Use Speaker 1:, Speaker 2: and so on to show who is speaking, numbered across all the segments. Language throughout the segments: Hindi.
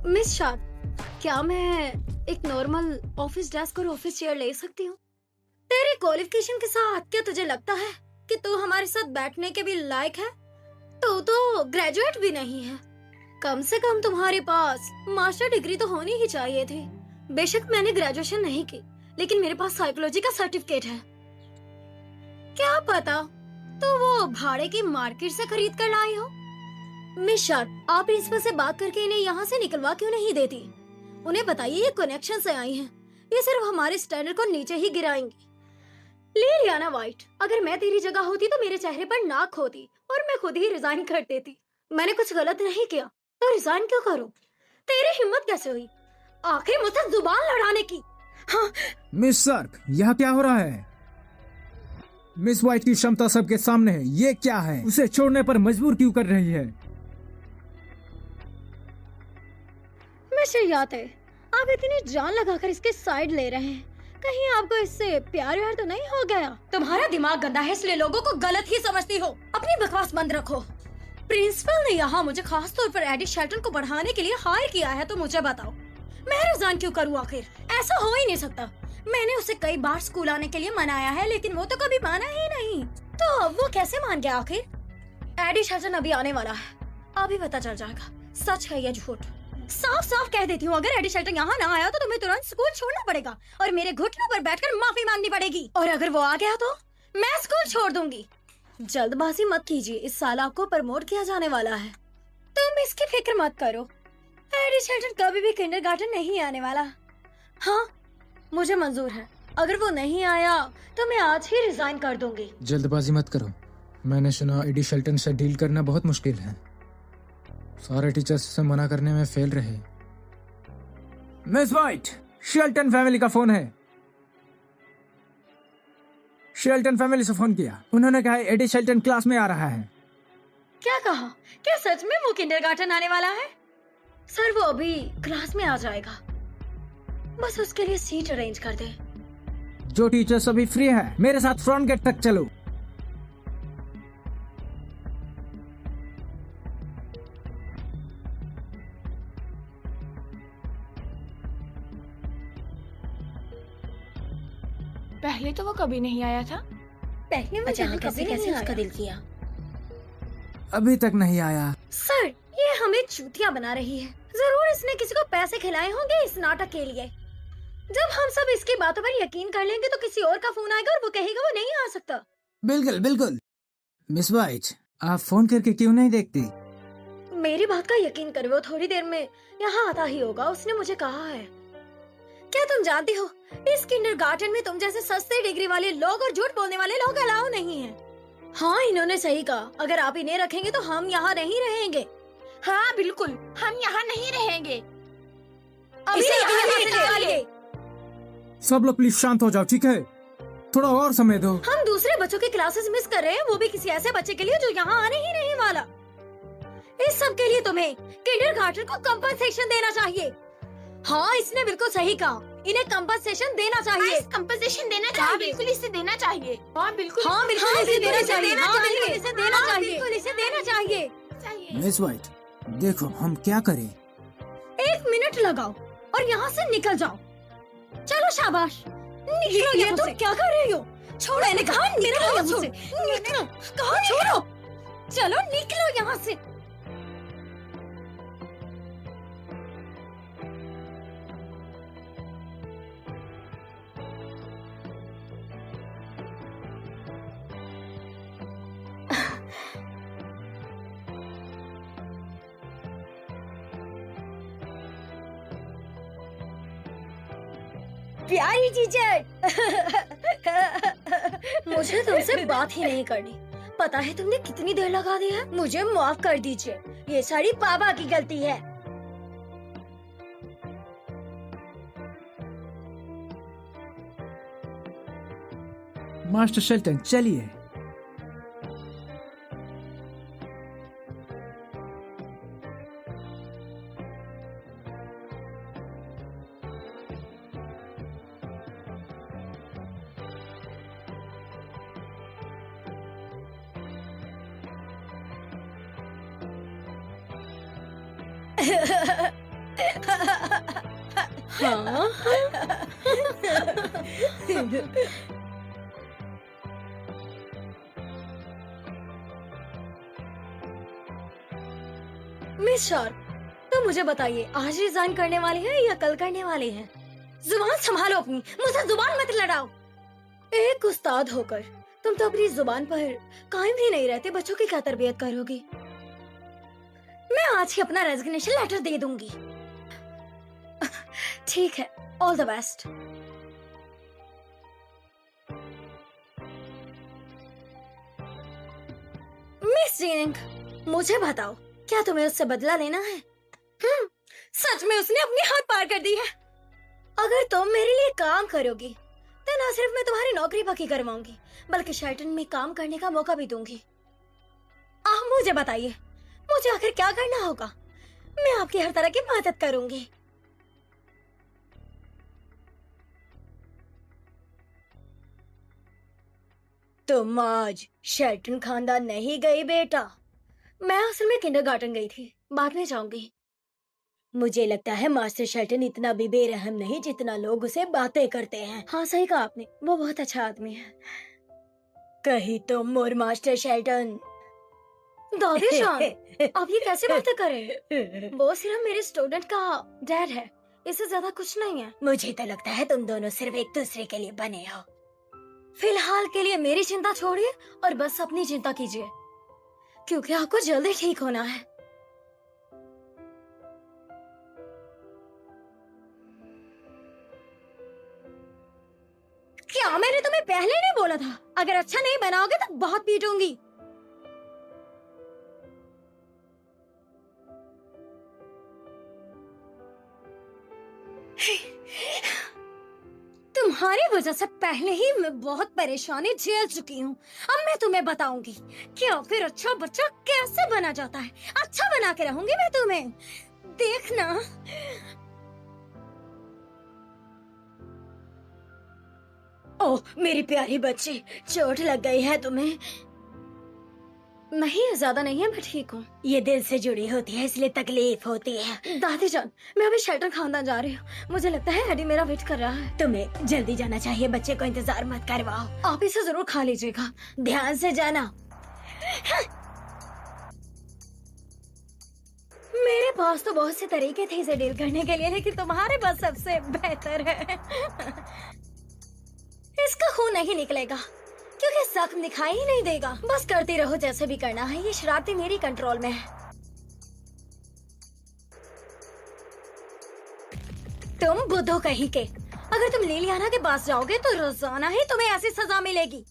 Speaker 1: मिस शाद, क्या मैं एक नॉर्मल ऑफिस डेस्क और ऑफिस चेयर ले सकती हूँ? तेरे क्वालिफिकेशन के साथ क्या तुझे लगता है कि तू हमारे साथ बैठने के भी लायक है? तू तो ग्रेजुएट भी नहीं है। कम से कम तुम्हारे पास मास्टर डिग्री तो होनी ही चाहिए थी। बेशक मैंने ग्रेजुएशन नहीं की, लेकिन मेरे पास साइकोलॉजी का सर्टिफिकेट है। क्या पता तो वो भाड़े की मार्केट से खरीद कर लाई हो। मिस शाद, आप प्रिंसिपल से बात करके इन्हें यहाँ से निकलवा क्यों नहीं देती? उन्हें बताइए ये कनेक्शन से आई हैं। ये सिर्फ हमारे स्टैंडर्ड को नीचे ही गिराएंगी। लिलियाना वाइट, अगर मैं तेरी जगह होती तो मेरे चेहरे पर नाक होती और मैं खुद ही रिजाइन कर देती। मैंने कुछ गलत नहीं किया तो रिजाइन क्यों करूं? तेरी हिम्मत कैसे हुई आखिर मुझसे जुबान लड़ाने की? हाँ।
Speaker 2: मिस सर्क, यहाँ क्या हो रहा है? मिस वाइट की क्षमता सबके सामने है, ये क्या है? उसे छोड़ने पर मजबूर क्यों कर रही है?
Speaker 1: मिस्टर याते, आप इतनी जान लगाकर इसके साइड ले रहे हैं, कहीं आपको इससे प्यार व्यार तो नहीं हो गया? तुम्हारा दिमाग गंदा है इसलिए लोगों को गलत ही समझती हो। अपनी बकवास बंद रखो। प्रिंसिपल ने यहाँ मुझे खास तौर पर एडी शेल्टन को बढ़ाने के लिए हायर किया है, तो मुझे बताओ मैं रिजाइन क्यों करूँ? आखिर ऐसा हो ही नहीं सकता। मैंने उसे कई बार स्कूल आने के लिए मनाया है, लेकिन वो तो कभी माना ही नहीं। तो वो कैसे मान गया आखिर? एडी शेल्टन अभी आने वाला है, अभी पता चल जाएगा सच है या झूठ। साफ साफ कह देती हूँ, अगर एडी शेल्टन यहाँ ना आया तो तुम्हें तुरंत स्कूल छोड़ना पड़ेगा और मेरे घुटनों पर बैठकर माफी मांगनी पड़ेगी। और अगर वो आ गया तो मैं स्कूल छोड़ दूंगी। जल्दबाजी मत कीजिए, इस साल आपको प्रमोट किया जाने वाला है। तुम इसकी फिक्र मत करो, एडी शेल्टन कभी भी किंडरगार्टन नहीं आने वाला। हाँ, मुझे मंजूर है। अगर वो नहीं आया तो मैं आज ही रिजाइन कर दूंगी।
Speaker 2: जल्दबाजी मत करो। मैंने सुना एडी शेल्टन से डील करना बहुत मुश्किल है। सारे टीचर्स से मना करने में फेल रहे। मिस वाइट, शेल्टन फैमिली का फोन है। शेल्टन फैमिली से फोन किया, उन्होंने कहा एडी शेल्टन क्लास में आ रहा है।
Speaker 1: क्या कहा? क्या सच में वो किंडरगार्टन आने वाला है? सर वो अभी क्लास में आ जाएगा, बस उसके लिए सीट अरेंज कर दे।
Speaker 2: जो टीचर्स अभी फ्री है मेरे साथ फ्रंट गेट तक चलो।
Speaker 3: पहले तो वो कभी नहीं आया था।
Speaker 1: पहले वो
Speaker 3: अचानक
Speaker 1: कभी
Speaker 3: कैसे
Speaker 1: नहीं
Speaker 3: उसका
Speaker 1: आया।
Speaker 3: दिल किया।
Speaker 2: अभी तक नहीं आया।
Speaker 1: सर ये हमें चूतिया बना रही है। जरूर इसने किसी को पैसे खिलाए होंगे इस नाटक के लिए। जब हम सब इसकी बातों पर यकीन कर लेंगे तो किसी और का फोन आएगा और वो कहेगा वो नहीं आ सकता।
Speaker 2: बिल्कुल बिल्कुल। मिस वाइट, आप फोन करके क्यों नहीं देखती?
Speaker 1: मेरी बात का यकीन करो, वो थोड़ी देर में यहाँ आता ही होगा, उसने मुझे कहा है। क्या तुम जानती हो इस किंडरगार्टन में तुम जैसे सस्ते डिग्री वाले लोग और झूठ बोलने वाले लोग अलाउ नहीं है। हाँ, इन्होंने सही कहा, अगर आप इन्हें रखेंगे तो हम यहाँ नहीं रहेंगे।
Speaker 3: हाँ बिल्कुल, हम यहाँ नहीं रहेंगे।
Speaker 1: अभी
Speaker 3: इसे
Speaker 1: यहाँ
Speaker 3: यहाँ
Speaker 1: से निकालिए।
Speaker 2: सब लोग प्लीज शांत हो जाओ, ठीक है? थोड़ा और समय दो।
Speaker 1: हम दूसरे बच्चों की क्लासेस मिस कर रहे हैं, वो भी किसी ऐसे बच्चे के लिए जो यहाँ आने ही नहीं वाला। इस सब के लिए तुम्हें किंडरगार्टन को कंपनसेशन देना चाहिए। हाँ, इसने बिल्कुल सही कहा, इन्हें कंपनसेशन देना चाहिए।
Speaker 3: कंपनसेशन देना चाहिए। बिल्कुल इसे देना चाहिए। हाँ बिल्कुल,
Speaker 1: हाँ बिल्कुल इसे देना चाहिए। हाँ बिल्कुल इसे देना
Speaker 3: हाँ,
Speaker 1: चाहिए।
Speaker 3: बिल्कुल
Speaker 1: इसे देना चाहिए।
Speaker 2: मिस वाइट, देखो हम क्या करें।
Speaker 1: 1 मिनट लगाओ और यहाँ से निकल जाओ। चलो शाबाश, निकलो। ये तुम क्या कर रही हो? छोड़ो, मैंने कहा निकलो यहाँ से। निकलो, कहा छोड़ो। चलो निकलो यहाँ से। प्यारी टीचर, मुझे तुमसे बात ही नहीं करनी। पता है तुमने कितनी देर लगा दी है? मुझे माफ कर दीजिए, ये सारी पापा की गलती है।
Speaker 2: मास्टर शेल्टन चलिए।
Speaker 1: हाँ। मिस शार्प, तो मुझे बताइए, आज रिजाइन करने वाली है या कल करने वाली है? जुबान संभालो अपनी, मुझे जुबान मत लड़ाओ। एक उस्ताद होकर तुम तो अपनी जुबान पर कायम ही नहीं रहते, बच्चों की क्या तरबियत करोगी? मैं आज ही अपना रेजिग्नेशन लेटर दे दूंगी। ठीक है, all the best. Miss ginning, मुझे बताओ, क्या तुम्हें उससे बदला लेना है? सच में उसने अपनी हद पार कर दी है। अगर तुम मेरे लिए काम करोगी तो ना सिर्फ मैं तुम्हारी नौकरी पक्की करवाऊंगी, बल्कि शेल्टन में काम करने का मौका भी दूंगी। आप मुझे बताइए, मुझे आखिर क्या करना होगा? मैं आपकी हर तरह की मदद करूंगी। तुम आज शेल्टन खानदान नहीं गई बेटा? मैं असल में किंडरगार्टन गई थी, बाद में जाऊंगी। मुझे लगता है मास्टर शेल्टन इतना भी बेरहम नहीं जितना लोग उसे बातें करते हैं। हाँ सही कहा आपने, वो बहुत अच्छा आदमी है। कहीं तुम और मास्टर शेल्टन। दादी जान, आप ये कैसे बातें करें? वो सिर्फ मेरे स्टूडेंट का डैड है, इससे ज्यादा कुछ नहीं है। मुझे तो लगता है तुम दोनों सिर्फ एक दूसरे के लिए बने हो। फिलहाल के लिए मेरी चिंता छोड़िए और बस अपनी चिंता कीजिए, क्योंकि आपको जल्दी ठीक होना है। क्या मैंने तुम्हें पहले नहीं बोला था? अगर अच्छा नहीं बनाओगे तो बहुत पीटूंगी। तुम्हारी वजह से पहले ही मैं बहुत परेशानी झेल चुकी हूँ। अब मैं तुम्हें बताऊंगी कि फिर अच्छा बच्चा कैसे बना जाता है। अच्छा बना के रहूंगी मैं तुम्हें, देखना। ओह मेरी प्यारी बच्ची, चोट लग गई है तुम्हें? नहीं, ज्यादा नहीं है, मैं ठीक हूँ। ये दिल से जुड़ी होती है इसलिए तकलीफ होती है। दादी जान, मैं अभी शेल्टन खानदान जा रही हूँ। मुझे लगता है एडी मेरा वेट कर रहा है। तुम्हें जल्दी जाना चाहिए, बच्चे को इंतजार मत करवाओ। आप इसे जरूर खा लीजिएगा, ध्यान से जाना। मेरे पास तो बहुत से तरीके थे इसे डील करने के लिए, लेकिन तुम्हारे पास सबसे बेहतर है। इसका खून नहीं निकलेगा क्योंकि जख्म दिखाई ही नहीं देगा। बस करती रहो जैसे भी करना है, ये शरारती मेरी कंट्रोल में है। तुम बुद्धो कहीं के, अगर तुम लिलियाना के पास जाओगे तो रोजाना ही तुम्हें ऐसी सजा मिलेगी।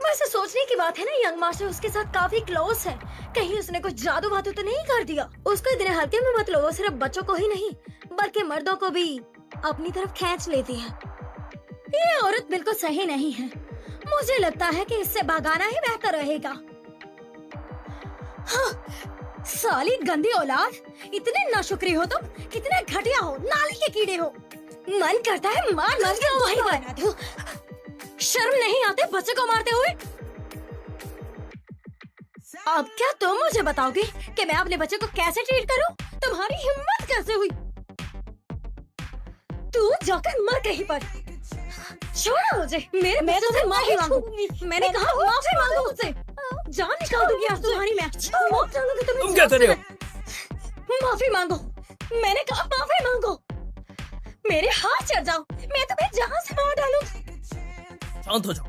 Speaker 1: वैसे सोचने की बात है ना, यंग मास्टर उसके साथ काफी क्लोज है। कहीं उसने कुछ जादू वादू तो नहीं कर दिया? उसको इतने हल्के में मत लो, वो सिर्फ बच्चों को ही नहीं बल्कि मर्दों को भी अपनी तरफ खींच लेती है। ये औरत बिल्कुल सही नहीं है। मुझे लगता है कि इससे भागाना ही बेहतर रहेगा। हाँ, साली गंदी औलाद, इतने नाशुक्री हो तुम, कितने घटिया हो, नाली के कीड़े हो। मन करता है मार मार के वही बना दूं। शर्म नहीं आते बच्चे को मारते हुए? अब क्या तुम मुझे बताओगे कि मैं अपने बच्चे को कैसे ट्रीट करूं? तुम्हारी हिम्मत कैसे हुई? तू जाकर मर कहीं पर। छोड़ो मुझे, मैं तुझसे माफी मांगूंगी। मैंने कहा माफी मांगो मुझसे। जान निकाल दूंगी आज तुम्हारी मैं।
Speaker 2: तुम क्या कर रहे हो?
Speaker 1: माफी मांगो, मैंने कहा माफी मांगो। मेरे हाथ चढ़ जाओ, मैं तुम्हें जहाँ से मार डालूंगी।
Speaker 2: शांत हो जाओ,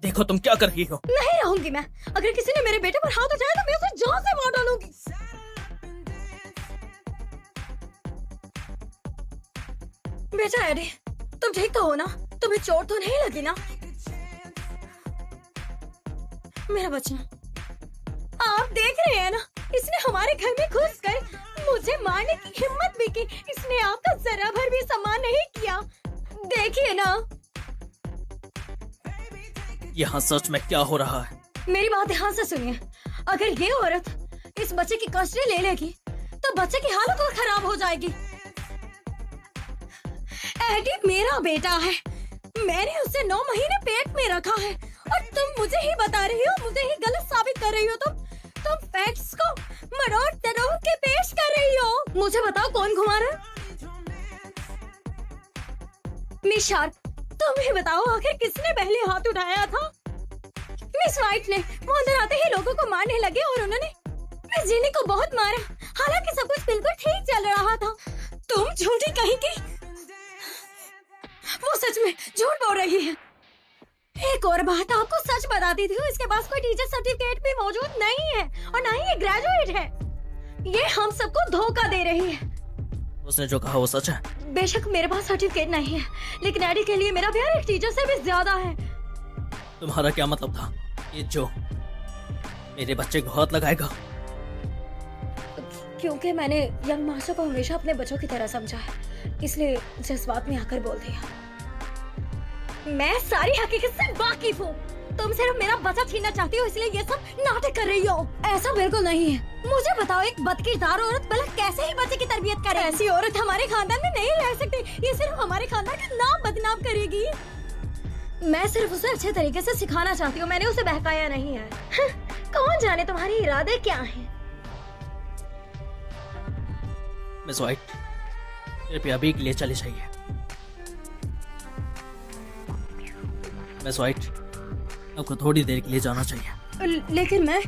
Speaker 2: देखो तुम क्या कर रही हो।
Speaker 1: नहीं रहूंगी मैं। अगर किसी ने मेरे बेटे पर हाथ उठाया तो मैं उसे जान से मार डालूंगी। बेटा एडी, तुम ठीक तो हो ना? तुम्हें चोट तो नहीं लगी ना? मेरा बच्चा, आप देख रहे हैं ना, इसने हमारे घर में घुसकर मुझे मारने की हिम्मत भी की। इसने आपका जरा भर भी सम्मान नहीं किया। देखिए ना।
Speaker 2: यहाँ सच में क्या हो रहा है?
Speaker 1: मेरी बात ध्यान से सुनिए। अगर ये औरत इस बच्चे की कस्टडी ले लेगी तो बच्चे की हालत और खराब हो जाएगी। एडी मेरा बेटा है, मैंने उसे 9 महीने पेट में रखा है और तुम मुझे ही बता रही हो, मुझे ही गलत साबित कर रही हो। तुम फैक्ट्स को मरोड़ तरोड़ के पेश कर रही हो। मुझे बताओ कौन घुमा रहा है? मिस शार्प, तुम ही बताओ आखिर किसने पहले हाथ उठाया था? मिस वाइट ने। वो अंदर आते ही लोगों को मारने लगे और उन्होंने मिस जिनी को बहुत मारा, हालांकि सब कुछ बिल्कुल ठीक चल रहा था। तुम झूठी कहीं की। वो सच में झूठ बोल रही है। एक और बात आपको सच बताती थी, इसके पास कोई टीचर सर्टिफिकेट भी मौजूद नहीं है और ना ही ये ग्रेजुएट है। ये हम सबको धोखा दे रही है।
Speaker 4: उसने जो कहा वो सच है।
Speaker 1: बेशक मेरे पास सर्टिफिकेट नहीं है, लेकिन एडी के लिए मेरा प्यार एक टीचर से भी ज्यादा है।
Speaker 4: तुम्हारा क्या मतलब था? ये जो मेरे बच्चे को हाथ लगाएगा?
Speaker 1: क्योंकि मैंने यंग मास्टर को हमेशा अपने बच्चों की तरह समझा है, इसलिए जज्बात में आकर बोल दिया। मैं सारी हकीकत से वाकिफ हूँ। तुम सिर्फ मेरा बच्चा छीनना चाहती हो, इसलिए ये सब नाटक कर रही हो। ऐसा बिल्कुल नहीं है। मुझे बताओ, एक बदकिरदार औरत भला कैसे ही बच्चे की तरबियत करे? ऐसी औरत हमारे खानदान में नहीं रह सकती। ये सिर्फ हमारे खानदान का नाम बदनाम करेगी। मैं सिर्फ उसे अच्छे तरीके से सिखाना चाहती हूँ, मैंने उसे बहकाया नहीं है। कौन जाने तुम्हारे इरादे क्या हैं?
Speaker 4: मिस वाइट, कृपया अभी के लिए चले जाइए। मिस वाइट, आपको थोड़ी देर के लिए जाना चाहिए।
Speaker 1: लेकिन मैं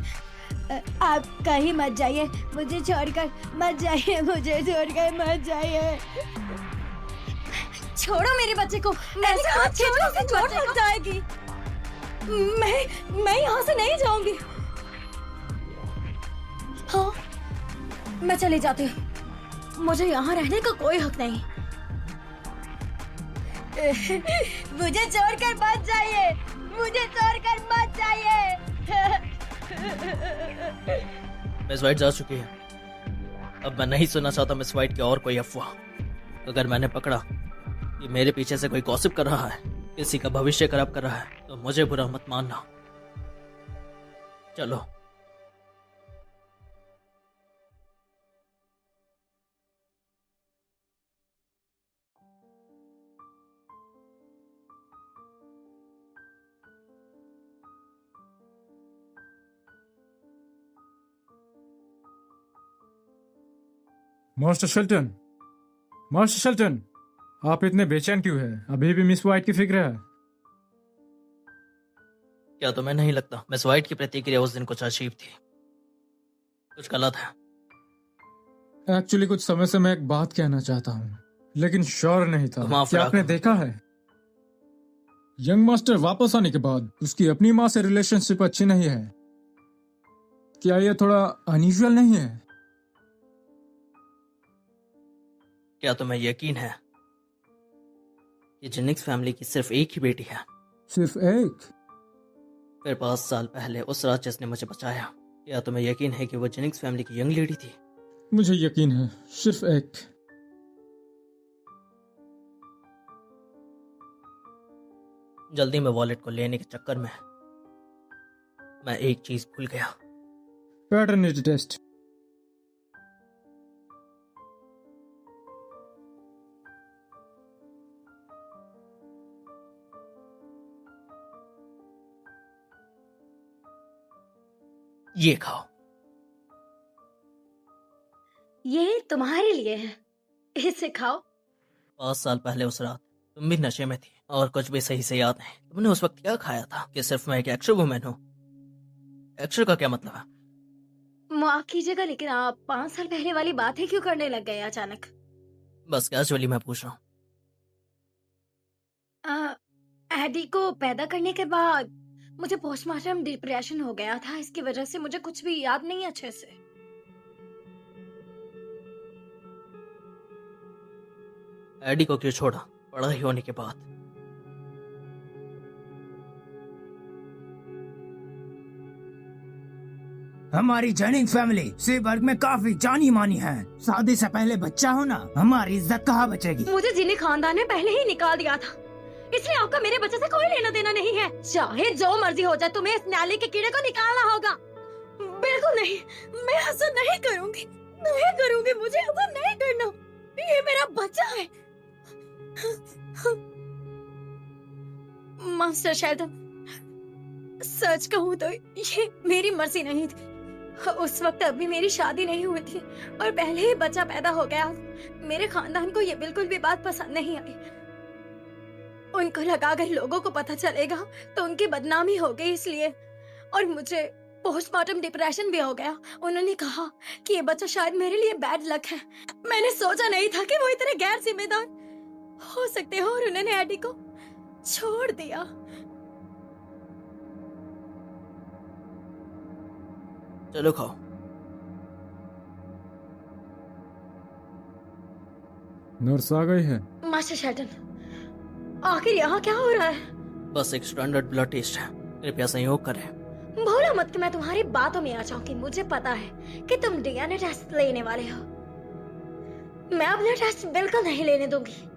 Speaker 1: आप कहीं मत जाइए, मुझे छोड़कर मत जाइए, मुझे छोड़कर मत जाइए। छोड़ो मेरे बच्चे को। मैंने कहा छोड़ो, से चोट लग जाएगी। मैं यहाँ से नहीं जाऊंगी। हाँ, मैं चली जाती हूँ। मुझे यहाँ रहने का कोई हक नहीं। मुझे छोड़कर मत जाइए, मुझे छोड़कर मत जाइए।
Speaker 4: मिस वाइट जा चुकी है। अब मैं नहीं सुनना चाहता मिस वाइट की और कोई अफवाह। अगर मैंने पकड़ा कि मेरे पीछे से कोई गॉसिप कर रहा है, किसी का भविष्य खराब कर रहा है, तो मुझे बुरा मत मानना। चलो।
Speaker 2: मास्टर शेल्टन, मास्टर शेल्टन, आप इतने बेचैन क्यों हैं? अभी भी मिस वाइट की फिक्र है?
Speaker 4: क्या तुम्हें नहीं लगता मिस वाइट की प्रतिक्रिया उस दिन कुछ अजीब थी? कुछ गलत है।
Speaker 2: एक्चुअली कुछ समय से मैं एक बात कहना चाहता हूँ, लेकिन श्योर नहीं था। क्या आपने देखा है, यंग मास्टर वापस आने के बाद उसकी अपनी माँ से रिलेशनशिप अच्छी नहीं है? क्या यह थोड़ा अनयूजुअल नहीं है?
Speaker 4: क्या तुम्हें यकीन है कि जेनिक्स फैमिली की सिर्फ एक ही बेटी है?
Speaker 2: सिर्फ एक?
Speaker 4: फिर 5 साल पहले उस रात जिसने मुझे बचाया, क्या तुम्हें यकीन है कि वो जेनिक्स फैमिली की यंग लेडी थी?
Speaker 2: मुझे यकीन है, सिर्फ एक।
Speaker 4: जल्दी में वॉलेट को लेने के चक्कर में मैं एक चीज भूल गया।
Speaker 2: Paternity test.
Speaker 4: ये खाओ।
Speaker 1: ये तुम्हारे लिए है, इसे खाओ।
Speaker 4: 5 साल पहले उस रात तुम भी नशे में थी और कुछ भी सही से याद नहीं। तुमने उस वक्त क्या खाया था? कि सिर्फ मैं एक एक्स्ट्रा वुमेन हूँ? एक्स्ट्रा का क्या मतलब है?
Speaker 1: माफ कीजिएगा, लेकिन आप 5 साल पहले वाली बात ही क्यों करने लग गए अचानक?
Speaker 4: बस कैजुअली मैं पूछ रहा हूँ।
Speaker 1: एडी को पैदा करने के बाद मुझे पोस्टमार्टम डिप्रेशन हो गया था। इसकी वजह से मुझे कुछ भी याद नहीं अच्छे से।
Speaker 4: एडी को क्यों छोड़ा पढ़ाई होने के बाद?
Speaker 5: हमारी जेनिंग्स फैमिली सीबर्ग में काफी जानी मानी है। शादी से पहले बच्चा होना हमारी इज्जत कहाँ बचेगी?
Speaker 1: मुझे जिन्हें खानदान ने पहले ही निकाल दिया था, इसलिए आपका मेरे बच्चे से कोई लेना देना नहीं है। चाहे जो मर्जी हो जाए, तुम्हें इस नाली के कीड़े को निकालना होगा। बिल्कुल नहीं, मैं ऐसा नहीं करूंगी, नहीं करूंगी। मुझे ऐसा नहीं करना। ये मेरा बच्चा है। मास्टर शेल्टन, सच कहूँ तो ये मेरी मर्जी नहीं थी। उस वक्त अभी मेरी शादी नहीं हुई थी और पहले ही बच्चा पैदा हो गया। मेरे खानदान को ये बिल्कुल भी बात पसंद नहीं आई। उनको लगा अगर लोगों को पता चलेगा तो उनकी बदनामी होगी, इसलिए। और मुझे पोस्टमार्टम डिप्रेशन भी हो गया। उन्होंने कहा कि ये बच्चा शायद मेरे लिए बैड लक है। मैंने सोचा नहीं था कि वो इतने गैर जिम्मेदार हो सकते हो, और उन्होंने एडी को छोड़ दिया।
Speaker 4: चलो खाओ।
Speaker 2: नर्स आ गई है।
Speaker 1: मास्टर शेल्टन, आखिर यहाँ क्या हो रहा है?
Speaker 4: बस एक स्टैंडर्ड ब्लड टेस्ट है, कृपया सहयोग करें।
Speaker 1: भूलो मत कि मैं तुम्हारी बातों में आ जाऊंगी। मुझे पता है कि तुम डीएनए टेस्ट लेने वाले हो। मैं अपना टेस्ट बिल्कुल नहीं लेने दूंगी।